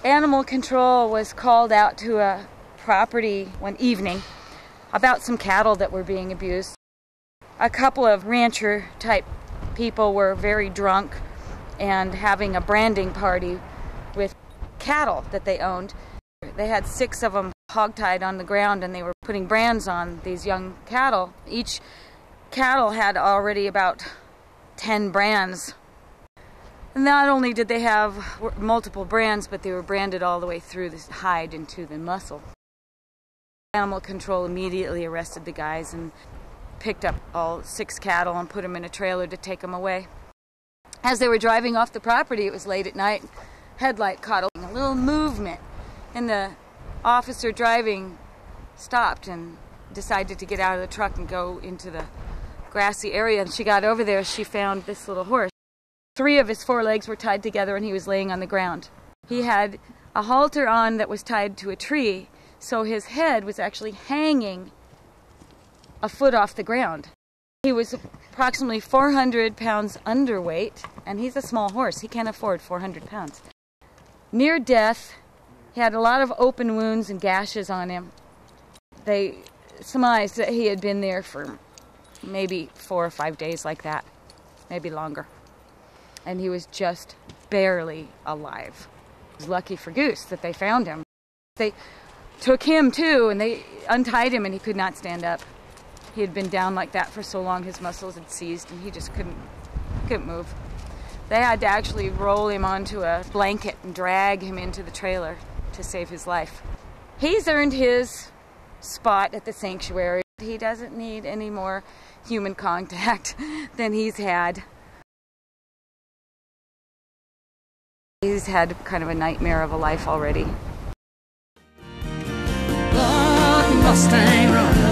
Animal control was called out to a property one evening about some cattle that were being abused. A couple of rancher type people were very drunk and having a branding party with cattle that they owned. They had 6 of them hogtied on the ground, and they were putting brands on these young cattle. Each cattle had already about 10 brands. Not only did they have multiple brands, but they were branded all the way through the hide into the muscle. Animal control immediately arrested the guys and picked up all 6 cattle and put them in a trailer to take them away. As they were driving off the property, it was late at night, headlight caught a little movement, and the officer driving stopped and decided to get out of the truck and go into the grassy area. And she got over there, she found this little horse. 3 of his 4 legs were tied together and he was laying on the ground. He had a halter on that was tied to a tree, so his head was actually hanging a foot off the ground. He was approximately 400 pounds underweight, and he's a small horse. He can't afford 400 pounds. Near death, he had a lot of open wounds and gashes on him. They surmised that he had been there for maybe 4 or 5 days like that, maybe longer. And he was just barely alive. It was lucky for Goose that they found him. They took him too, and they untied him, and he could not stand up. He had been down like that for so long, his muscles had seized, and he just couldn't move. They had to actually roll him onto a blanket and drag him into the trailer to save his life. He's earned his spot at the sanctuary. He doesn't need any more human contact than he's had. He's had kind of a nightmare of a life already. Mustang run.